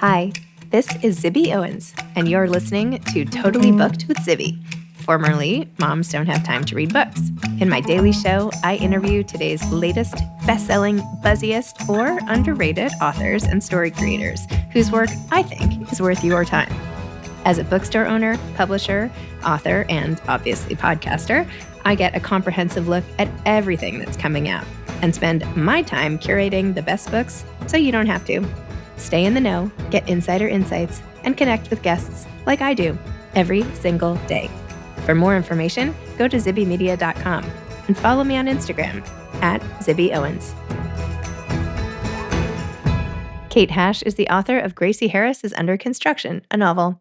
Hi, this is Zibby Owens, and you're listening to Totally Booked with Zibby, formerly Moms Don't Have Time to Read Books. In my daily show, I interview today's latest best-selling, buzziest, or underrated authors and story creators whose work I think is worth your time. As a bookstore owner, publisher, author, and obviously podcaster, I get a comprehensive look at everything that's coming out and spend my time curating the best books so you don't have to. Stay in the know, get insider insights, and connect with guests like I do every single day. For more information, go to zibbymedia.com and follow me on Instagram at Zibby Owens. Kate Hash is the author of Gracie Harris is Under Construction, a novel.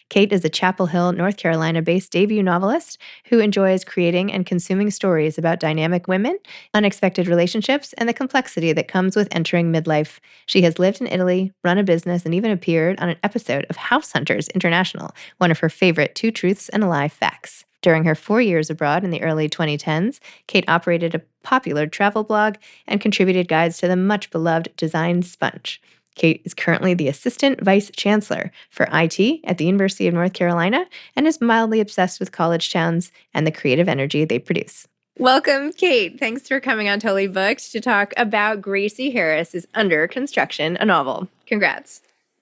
Kate is a Chapel Hill, North Carolina-based debut novelist who enjoys creating and consuming stories about dynamic women, unexpected relationships, and the complexity that comes with entering midlife. She has lived in Italy, run a business, and even appeared on an episode of House Hunters International, one of her favorite Two Truths and a Lie facts. During her 4 years abroad in the early 2010s, Kate operated a popular travel blog and contributed guides to the much-beloved Design Sponge. Kate is currently the Assistant Vice Chancellor for IT at the University of North Carolina and is mildly obsessed with college towns and the creative energy they produce. Welcome, Kate. Thanks for coming on Totally Booked to talk about Gracie Harris is Under Construction, a novel. Congrats.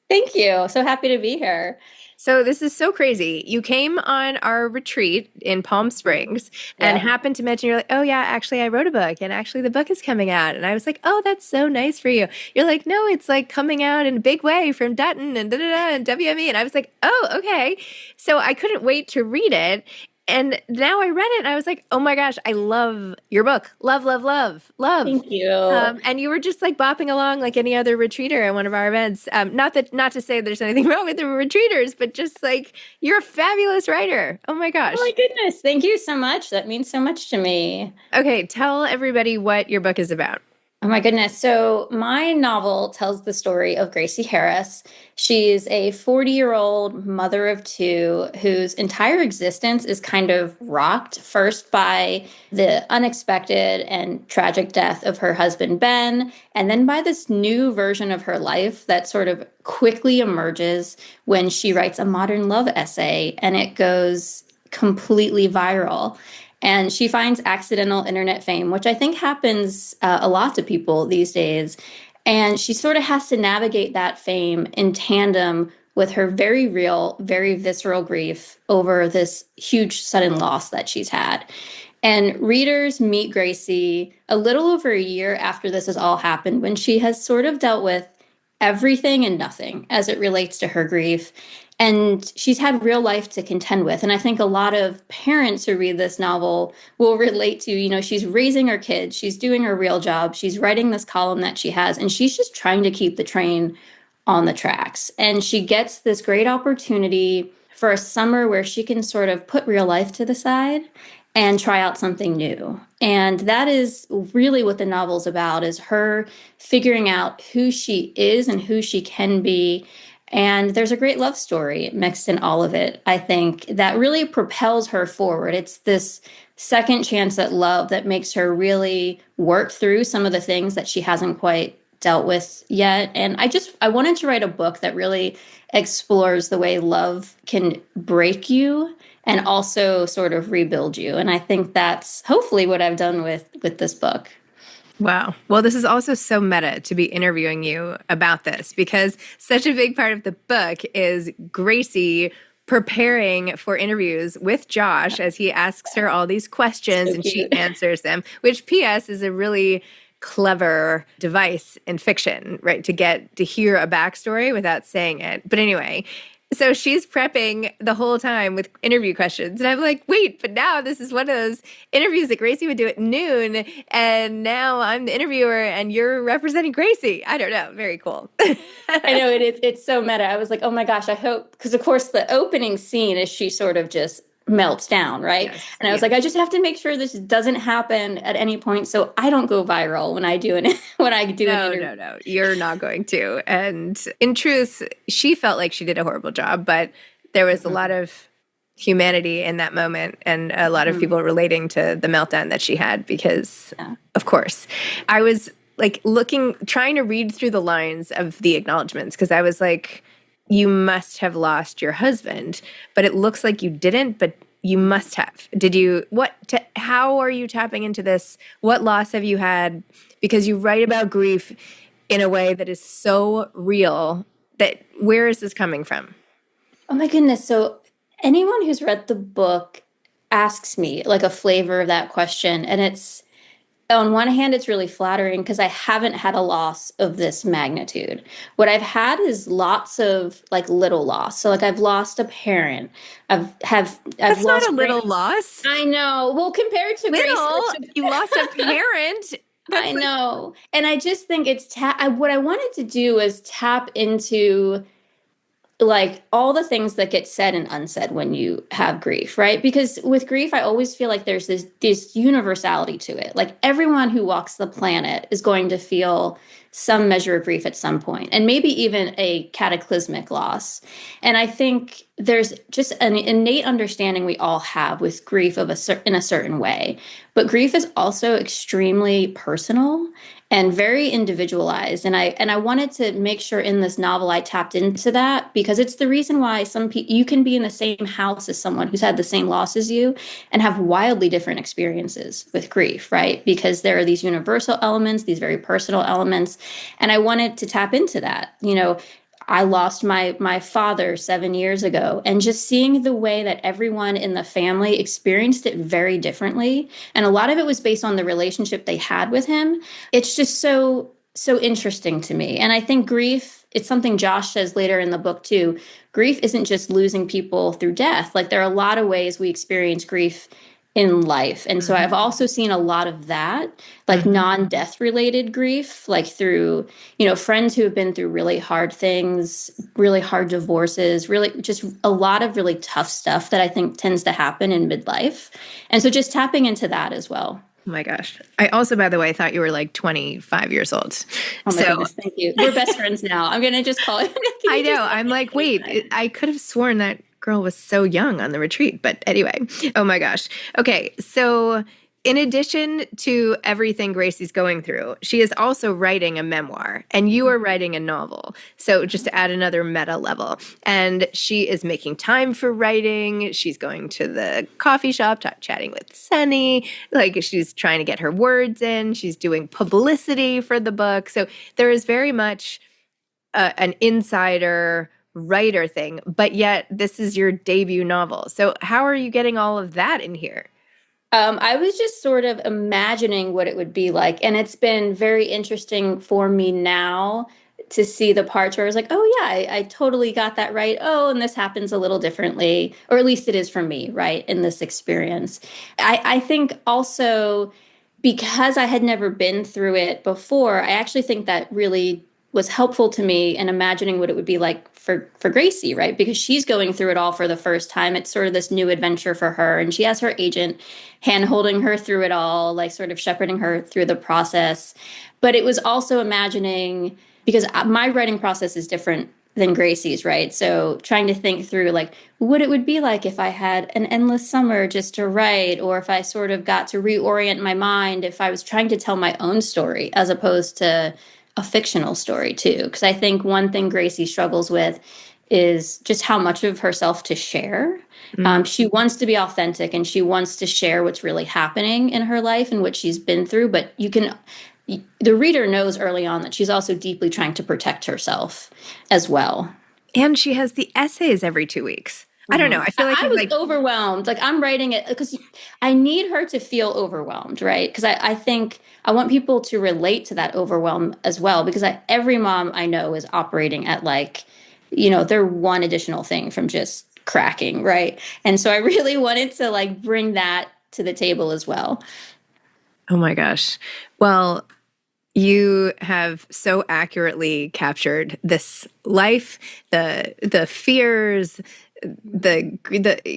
Thank you. So happy to be here. So this is so crazy. You came on our retreat in Palm Springs and happened to mention, you're like, oh yeah, actually I wrote a book and actually the book is coming out. And I was like, oh, that's so nice for you. You're like, no, it's like coming out in a big way from Dutton and and WME. And I was like, oh, okay. So I couldn't wait to read it. And now I read it and I was like, oh my gosh, I love your book. Love, love, love, love. Thank you. And you were just like bopping along like any other retreater at one of our events. Not to say there's anything wrong with the retreaters, but just like you're a fabulous writer. Oh my gosh. Oh my goodness. Thank you so much. That means so much to me. Okay, tell everybody what your book is about. Oh my goodness. So my novel tells the story of Gracie Harris. She's a 40-year-old mother of two whose entire existence is kind of rocked, first by the unexpected and tragic death of her husband, Ben, and then by this new version of her life that sort of quickly emerges when she writes a modern love essay, and it goes completely viral. And she finds accidental internet fame, which I think happens a lot to people these days. And she sort of has to navigate that fame in tandem with her very real, very visceral grief over this huge sudden loss that she's had. And readers meet Gracie a little over a year after this has all happened, when she has sort of dealt with everything and nothing as it relates to her grief. And she's had real life to contend with. And I think a lot of parents who read this novel will relate to, she's raising her kids, she's doing her real job, she's writing this column that she has, and she's just trying to keep the train on the tracks. And she gets this great opportunity for a summer where she can sort of put real life to the side and try out something new. And that is really what the novel's about, is her figuring out who she is and who she can be. And there's a great love story mixed in all of it, I think, that really propels her forward. It's this second chance at love that makes her really work through some of the things that she hasn't quite dealt with yet. And I wanted to write a book that really explores the way love can break you and also sort of rebuild you. And I think that's hopefully what I've done with this book. Wow. Well, this is also so meta to be interviewing you about this, because such a big part of the book is Gracie preparing for interviews with Josh as he asks her all these questions and she answers them, which PS is a really clever device in fiction, right? To get to hear a backstory without saying it. But anyway, so she's prepping the whole time with interview questions. And I'm like, wait, but now this is one of those interviews that Gracie would do at noon. And now I'm the interviewer and you're representing Gracie. I don't know. Very cool. I know it's so meta. I was like, oh my gosh, I hope, because of course the opening scene is she sort of just melts down, right? Yes, and I was like, I just have to make sure this doesn't happen at any point, so I don't go viral when I do an interview. No, you're not going to. And in truth, she felt like she did a horrible job, but there was a lot of humanity in that moment and a lot of people relating to the meltdown that she had because, of course, I was like trying to read through the lines of the acknowledgments, because I was like, you must have lost your husband, but it looks like you didn't, but you must have. How are you tapping into this? What loss have you had? Because you write about grief in a way that is so real that where is this coming from? Oh my goodness. So anyone who's read the book asks me like a flavor of that question. And it's, on one hand, it's really flattering because I haven't had a loss of this magnitude. What I've had is lots of like little loss. So like I've lost a parent. I've That's not lost a little loss. I know. Well, compared to Grace, Little, like, you lost a parent. I That's like, know. And I just think what I wanted to do was tap into like all the things that get said and unsaid when you have grief, right? Because with grief, I always feel like there's this universality to it. Like everyone who walks the planet is going to feel some measure of grief at some point, and maybe even a cataclysmic loss. And I think there's just an innate understanding we all have with grief in a certain way. But grief is also extremely personal and very individualized. And I wanted to make sure in this novel I tapped into that, because it's the reason why some people, you can be in the same house as someone who's had the same loss as you and have wildly different experiences with grief, right? Because there are these universal elements, these very personal elements, and I wanted to tap into that. I lost my father 7 years ago, and just seeing the way that everyone in the family experienced it very differently, and a lot of it was based on the relationship they had with him. It's just so interesting to me. And I think grief, it's something Josh says later in the book too. Grief isn't just losing people through death. Like there are a lot of ways we experience grief in life. And so I've also seen a lot of that, like non-death related grief, like through, friends who have been through really hard things, really hard divorces, really just a lot of really tough stuff that I think tends to happen in midlife. And so just tapping into that as well. Oh my gosh. I also, by the way, thought you were like 25 years old. Oh my goodness, thank you. We're best friends now. I'm going to just call it. I know. I'm like, wait, I could have sworn that girl was so young on the retreat. But anyway, oh my gosh. Okay. So in addition to everything Gracie's going through, she is also writing a memoir, and you are writing a novel. So just to add another meta level. And she is making time for writing. She's going to the coffee shop, chatting with Sunny. Like she's trying to get her words in. She's doing publicity for the book. So there is very much an insider writer thing, but yet this is your debut novel. So how are you getting all of that in here? I was just sort of imagining what it would be like. And it's been very interesting for me now to see the parts where I was like, oh, yeah, I totally got that right. Oh, and this happens a little differently, or at least it is for me, right, in this experience. I think also because I had never been through it before, I actually think that really was helpful to me in imagining what it would be like for Gracie, right? Because she's going through it all for the first time. It's sort of this new adventure for her. And she has her agent hand holding her through it all, like sort of shepherding her through the process. But it was also imagining, because my writing process is different than Gracie's, right? So trying to think through like what it would be like if I had an endless summer just to write, or if I sort of got to reorient my mind, if I was trying to tell my own story as opposed to a fictional story too. Because I think one thing Gracie struggles with is just how much of herself to share. She wants to be authentic and she wants to share what's really happening in her life and what she's been through. But the reader knows early on that she's also deeply trying to protect herself as well. And she has the essays every 2 weeks. I don't know. I feel like I was overwhelmed. Like I'm writing it because I need her to feel overwhelmed, right? Because I think I want people to relate to that overwhelm as well. Because every mom I know is operating at like, they're one additional thing from just cracking, right? And so I really wanted to like bring that to the table as well. Oh my gosh. Well, you have so accurately captured this life, the fears, the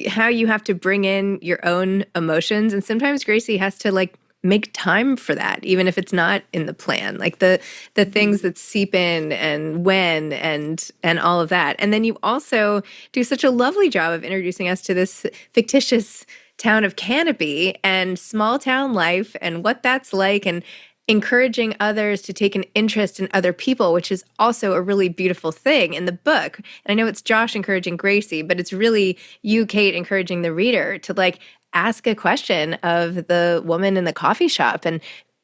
how you have to bring in your own emotions, and sometimes Gracie has to like make time for that, even if it's not in the plan, like the things that seep in and when and all of that. And then you also do such a lovely job of introducing us to this fictitious town of Canopy and small town life and what that's like. And encouraging others to take an interest in other people, which is also a really beautiful thing in the book. And I know it's Josh encouraging Gracie, but it's really you, Kate, encouraging the reader to like ask a question of the woman in the coffee shop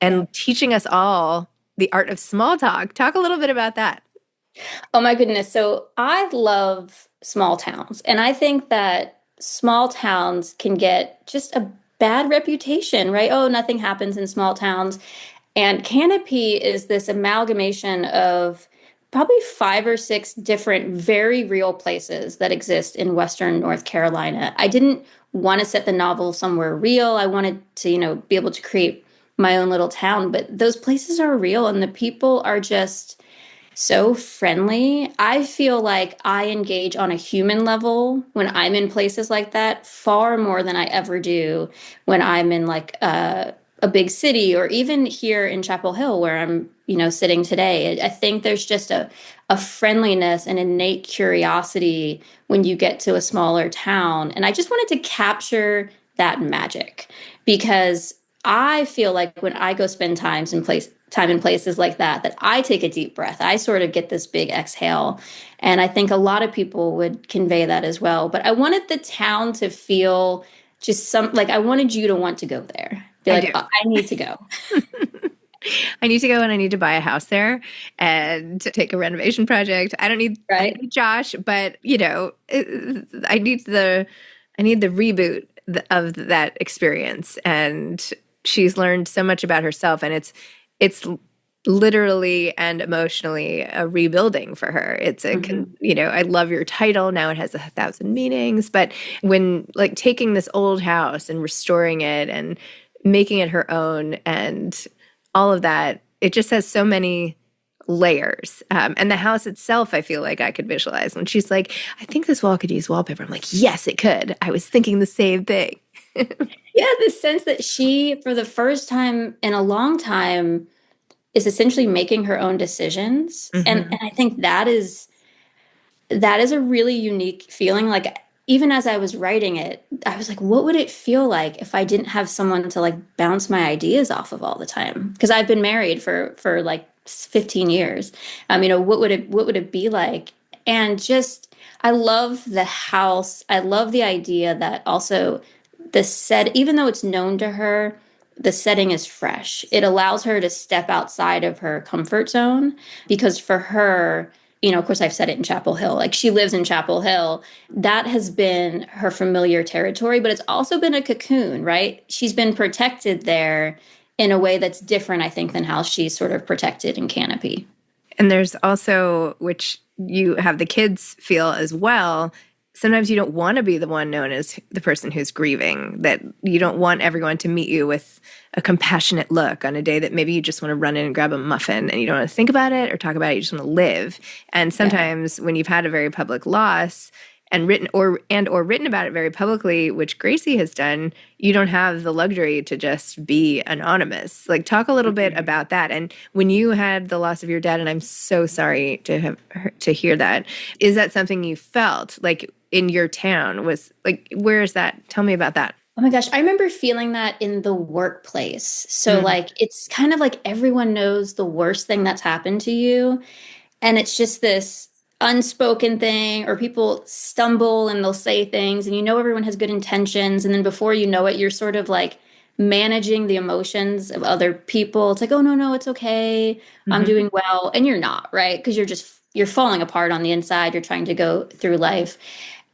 and teaching us all the art of small talk. Talk a little bit about that. Oh my goodness. So I love small towns, and I think that small towns can get just a bad reputation, right? Oh, nothing happens in small towns. And Canopy is this amalgamation of probably 5 or 6 different very real places that exist in Western North Carolina. I didn't want to set the novel somewhere real. I wanted to, be able to create my own little town, but those places are real and the people are just so friendly. I feel like I engage on a human level when I'm in places like that far more than I ever do when I'm in like a big city or even here in Chapel Hill where I'm, sitting today. I think there's just a friendliness and innate curiosity when you get to a smaller town. And I just wanted to capture that magic because I feel like when I go spend time in places like that I take a deep breath. I sort of get this big exhale. And I think a lot of people would convey that as well. But I wanted the town to feel just like I wanted you to want to go there. Be I like, do. oh, I need to go. I need to go and I need to buy a house there and take a renovation project. I Right. need Josh, but I need the reboot of that experience. And she's learned so much about herself, and it's literally and emotionally a rebuilding for her. Mhm. I love your title. Now it has 1,000 meanings, but when like taking this old house and restoring it and making it her own and all of that, it just has so many layers. And the house itself, I feel like I could visualize. When she's like, I think this wall could use wallpaper. I'm like, yes, it could. I was thinking the same thing. Yeah, the sense that she, for the first time in a long time, is essentially making her own decisions. And Hmm. I think that is a really unique feeling. Like even as I was writing it, I was like, what would it feel like if I didn't have someone to like bounce my ideas off of all the time? Because I've been married for like 15 years. What would it be like? And just I love the house. I love the idea that also the set, even though it's known to her, the setting is fresh. It allows her to step outside of her comfort zone because for her, of course, I've said it in Chapel Hill. Like she lives in Chapel Hill. That has been her familiar territory, but it's also been a cocoon, right? She's been protected there in a way that's different, I think, than how she's sort of protected in Canopy. And there's also, which you have the kids feel as well, sometimes you don't want to be the one known as the person who's grieving, that you don't want everyone to meet you with a compassionate look on a day that maybe you just want to run in and grab a muffin and you don't want to think about it or talk about it, you just want to live. And Yeah. sometimes when you've had a very public loss and written about it very publicly, which Gracie has done, you don't have the luxury to just be anonymous. Like talk a little bit Mhm. about that. And when you had the loss of your dad, and I'm so sorry to hear that, is that something you felt like in your town? Was like, where is that? Tell me about that. Oh my gosh, I remember feeling that in the workplace. So, Mm. like, it's kind of like everyone knows the worst thing that's happened to you. And it's just this unspoken thing, or people stumble and they'll say things, and everyone has good intentions. And then before you know it, you're sort of like managing the emotions of other people. It's like, oh, no, no, it's okay. I'm Hmm. doing well. And you're not, right? Because you're falling apart on the inside. You're trying to go through life.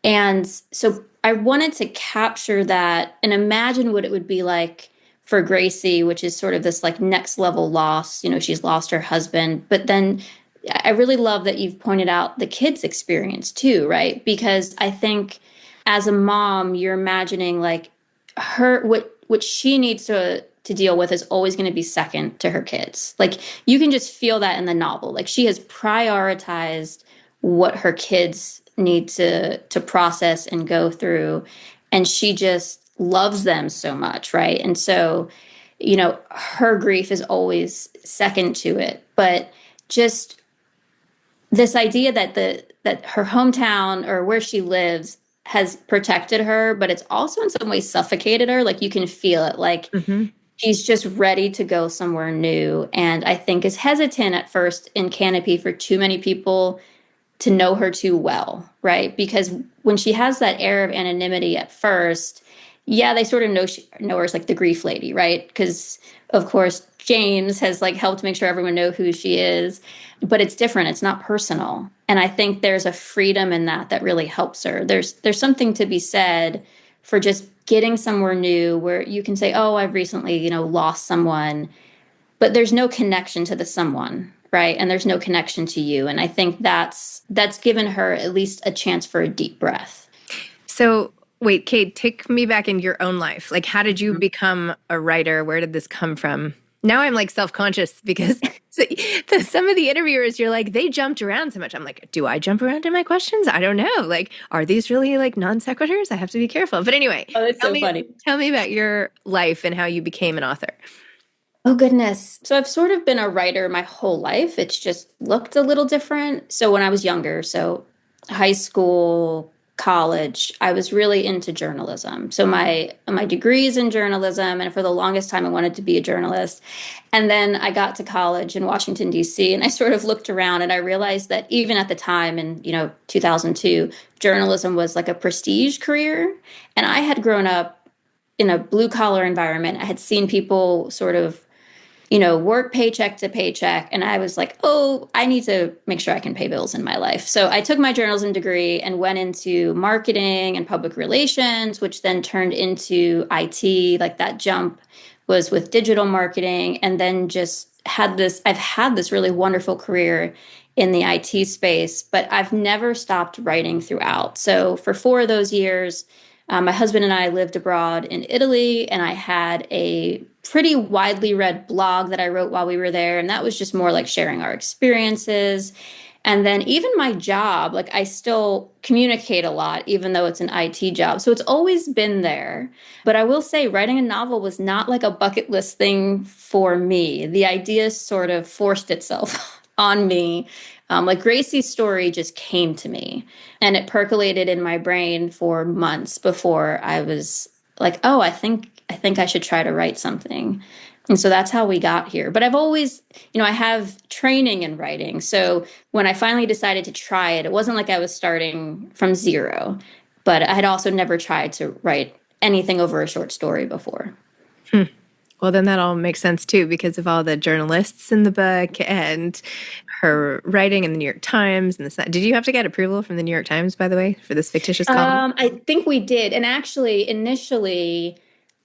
And so I wanted to capture that and imagine what it would be like for Gracie, which is sort of this like next level loss. She's lost her husband, but then I really love that you've pointed out the kids' experience too, right? Because I think as a mom, you're imagining like what she needs to deal with is always going to be second to her kids. Like you can just feel that in the novel. Like she has prioritized what her kids need to process and go through, and she just loves them so much, right? And so, her grief is always second to it, but just this idea that her hometown or where she lives has protected her, but it's also in some ways suffocated her. Like you can feel it. Like Hmm. She's just ready to go somewhere new. And I think is hesitant at first in Canopy for too many people to know her too well, right? Because when she has that air of anonymity at first, yeah, they sort of know her as like the grief lady, right? Because of course James has like helped make sure everyone know who she is, but it's different. It's not personal, and I think there's a freedom in that that really helps her. There's something to be said for just getting somewhere new where you can say, "Oh, I've recently, lost someone," but there's no connection to the someone, right? And there's no connection to you. And I think that's given her at least a chance for a deep breath. So, wait, Kate, take me back into your own life. Like, how did you become a writer? Where did this come from? Now I'm like self-conscious because some of the interviewers, you're like, they jumped around so much. I'm like, do I jump around in my questions? I don't know. Like, are these really like non sequiturs? I have to be careful. But anyway, Oh, that's so funny. tell me about your life and how you became an author. Oh, goodness. So I've sort of been a writer my whole life. It's just looked a little different. So when I was younger, so high school, college, I was really into journalism. So my degree is in journalism, and for the longest time I wanted to be a journalist. And then I got to college in Washington D.C. and I sort of looked around and I realized that even at the time in, 2002, journalism was like a prestige career, and I had grown up in a blue collar environment. I had seen people sort of work paycheck to paycheck. And I was like, oh, I need to make sure I can pay bills in my life. So I took my journalism degree and went into marketing and public relations, which then turned into IT. Like that jump was with digital marketing. And then I've had this really wonderful career in the IT space, but I've never stopped writing throughout. So for 4 of those years, my husband and I lived abroad in Italy, and I had a pretty widely read blog that I wrote while we were there. And that was just more like sharing our experiences. And then even my job, like I still communicate a lot, even though it's an IT job. So it's always been there. But I will say, writing a novel was not like a bucket list thing for me. The idea sort of forced itself on me. Like Gracie's story just came to me and it percolated in my brain for months before I was like, oh, I think I should try to write something. And so that's how we got here. But I've always, I have training in writing. So when I finally decided to try it, it wasn't like I was starting from zero, but I had also never tried to write anything over a short story before. Hmm. Well, then that all makes sense too, because of all the journalists in the book and her writing in the New York Times and this. Did you have to get approval from the New York Times, by the way, for this fictitious column? I think we did. And actually, initially,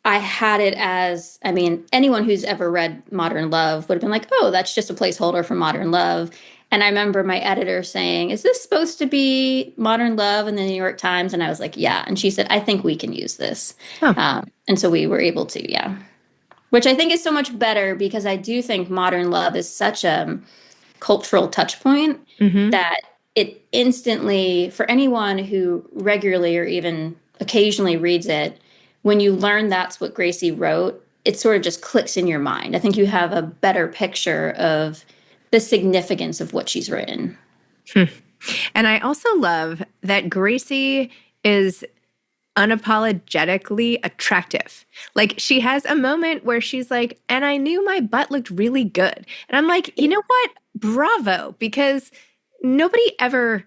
I had it as, I mean, anyone who's ever read Modern Love would have been like, oh, that's just a placeholder for Modern Love. And I remember my editor saying, is this supposed to be Modern Love in the New York Times? And I was like, yeah. And she said, I think we can use this. Oh. And so we were able to, yeah. Which I think is so much better because I do think Modern Love is such a cultural touch point Mm-hmm. that it instantly, for anyone who regularly or even occasionally reads it, when you learn that's what Gracie wrote, it sort of just clicks in your mind. I think you have a better picture of the significance of what she's written. Hmm. And I also love that Gracie is unapologetically attractive. Like she has a moment where she's like, and I knew my butt looked really good. And I'm like, you know what? Bravo. Because nobody ever,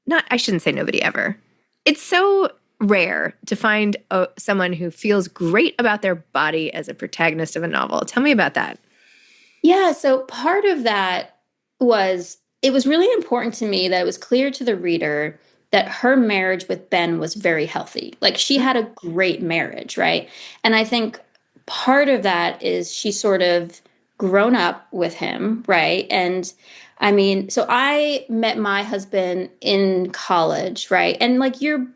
not, I shouldn't say nobody ever. It's so rare to find someone who feels great about their body as a protagonist of a novel. Tell me about that. Yeah, so part of that was it was really important to me that it was clear to the reader that her marriage with Ben was very healthy. Like she had a great marriage, right? And I think part of that is she sort of grown up with him, right? And I mean, so I met my husband in college, right? And like your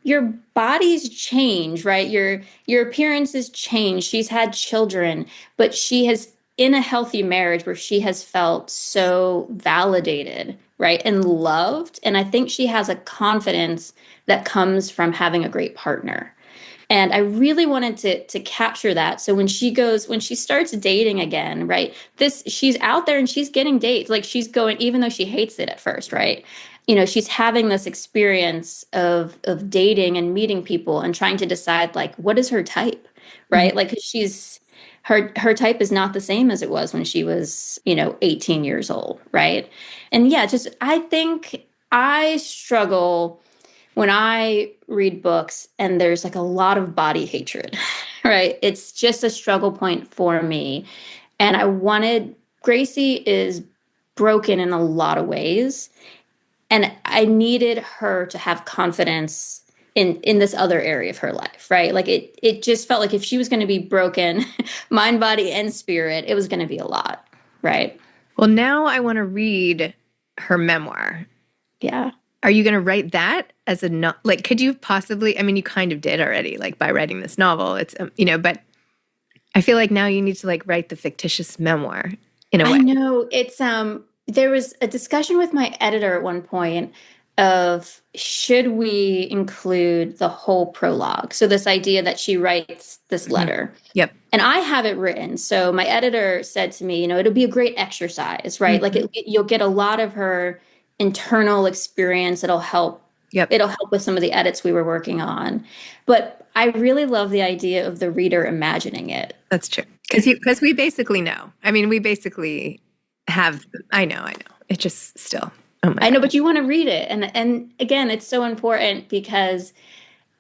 bodies change, right? Your appearances change. She's had children, but she has in a healthy marriage where she has felt so validated, right? And loved. And I think she has a confidence that comes from having a great partner. And I really wanted to capture that. So when she starts dating again, right? She's out there and she's getting dates. Like she's going, even though she hates it at first, right? She's having this experience of dating and meeting people and trying to decide like what is her type, right? Like she's Her type is not the same as it was when she was, 18 years old, right? And yeah, just I think I struggle when I read books and there's like a lot of body hatred, right? It's just a struggle point for me. And Gracie is broken in a lot of ways. And I needed her to have confidence in this other area of her life, right? Like it just felt like if she was going to be broken, mind, body, and spirit, it was going to be a lot, right? Well, now I want to read her memoir. Yeah. Are you going to write that as a no like, could you possibly, I mean, you kind of did already, like by writing this novel, it's, but I feel like now you need to like write the fictitious memoir in a I way. know it's there was a discussion with my editor at one point of should we include the whole prologue? So this idea that she writes this Mhm. letter. Yep. And I have it written. So my editor said to me, it'll be a great exercise, right? Like Mhm. you'll get a lot of her internal experience. Yep. It'll help with some of the edits we were working on. But I really love the idea of the reader imagining it. That's true. Because we basically know. I mean, we basically have, I know. It just still, oh my I know, God. but you want to read it. And again, it's so important because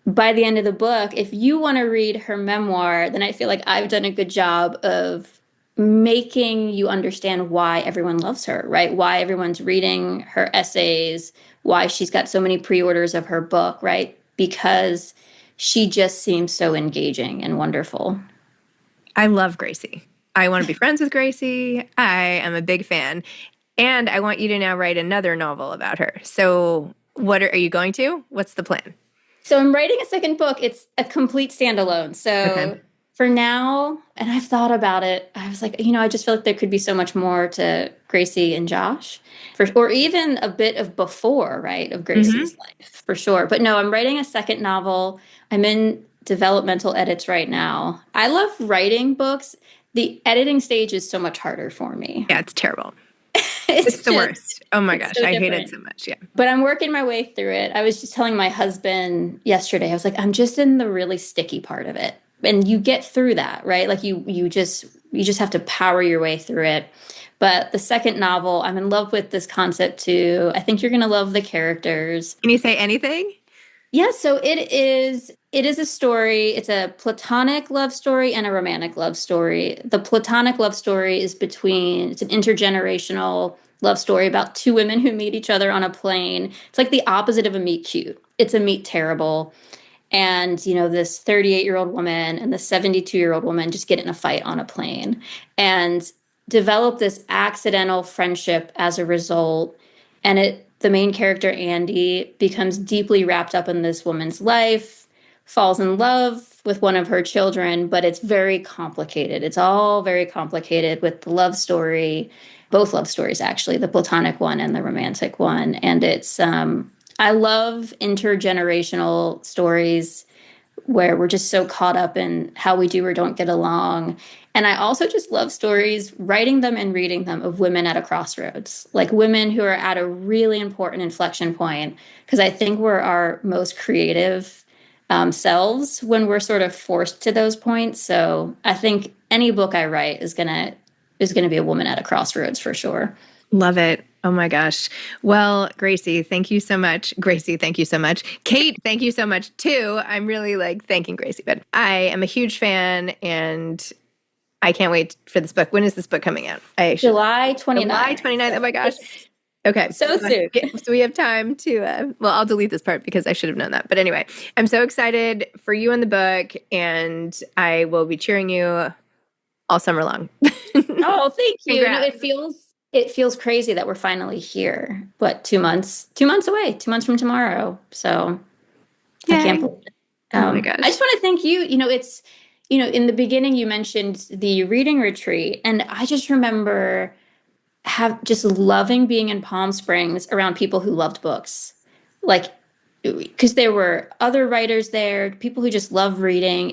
by the end of the book, if you want to read her memoir, then I feel like I've done a good job of making you understand why everyone loves her, right? Why everyone's reading her essays, why she's got so many pre-orders of her book, right? Because she just seems so engaging and wonderful. I love Gracie. I want to be friends with Gracie. I am a big fan. And I want you to now write another novel about her. So, are you going to? What's the plan? So I'm writing a second book. It's a complete standalone. Okay. So for now, and I've thought about it, I was like, I just feel like there could be so much more to Gracie and Josh, or even a bit of before, right, of Hmm. Gracie's life, for sure. But no, I'm writing a second novel. I'm in developmental edits right now. I love writing books. The editing stage is so much harder for me. Yeah, it's terrible. It's It's the just, worst. Oh my it's gosh. so I hate it different. so much. Yeah. But I'm working my way through it. I was just telling my husband yesterday, I was like, I'm just in the really sticky part of it. And you get through that, right? Like you just have to power your way through it. But the second novel, I'm in love with this concept too. I think you're going to love the characters. Can you say anything? Yeah, so it is a story. It's a platonic love story and a romantic love story. The platonic love story it's an intergenerational love story about two women who meet each other on a plane. It's like the opposite of a meet cute. It's a meet terrible. And, this 38-year-old woman and the 72-year-old woman just get in a fight on a plane and develop this accidental friendship as a result. And the main character, Andy, becomes deeply wrapped up in this woman's life, falls in love with one of her children, but it's very complicated. It's all very complicated with the love story, both love stories, actually, the platonic one and the romantic one. And I love intergenerational stories where we're just so caught up in how we do or don't get along. And I also just love stories, writing them and reading them, of women at a crossroads, like women who are at a really important inflection point. Because I think we're our most creative selves when we're sort of forced to those points. So I think any book I write is gonna be a woman at a crossroads for sure. Love it. Oh my gosh. Well, Gracie, thank you so much. Gracie, thank you so much. Kate, thank you so much too. I'm really like thanking Gracie, but I am a huge fan and I can't wait for this book. When is this book coming out? I should July July 29th. 29th. Oh So my gosh. it's Okay. so soon. So we have time to, well, I'll delete this part because I should have known that. But anyway, I'm so excited for you in the book and I will be cheering you all summer long. Oh, thank you. No, Congrats. it feels crazy that we're finally here. What, 2 months? 2 months away, 2 months from tomorrow. So I can't Yay. believe it. Oh my I gosh. just want to thank you. In the beginning you mentioned the reading retreat, and I just remember have just loving being in Palm Springs around people who loved books. Like, because there were other writers there, people who just love reading.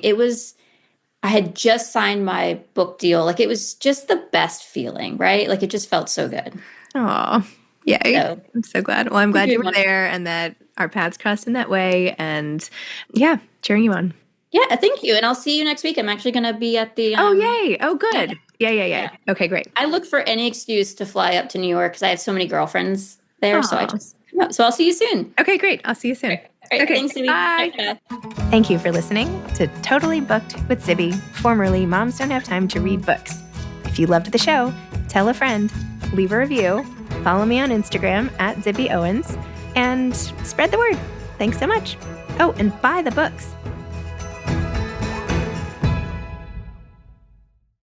I had just signed my book deal. Like it was just the best feeling, right? Like it just felt so good. Oh, yay. So I'm so glad. Well, I'm you're glad you doing were wonderful. there and that our paths crossed in that way. And yeah, cheering you on. Yeah, thank you. And I'll see you next week. I'm actually going to be at the. Oh, yay. Oh, good. Yeah. Yeah. Okay, great. I look for any excuse to fly up to New York because I have so many girlfriends there. So I Aw. just come up. So I'll see you soon. Okay, great. I'll see you soon. All right. Okay, Thanks, Zibby. bye. Thank you for listening to Totally Booked with Zibby, formerly Moms Don't Have Time to Read Books. If you loved the show, tell a friend, leave a review, follow me on Instagram at Zibby Owens, and spread the word. Thanks so much. Oh, and buy the books.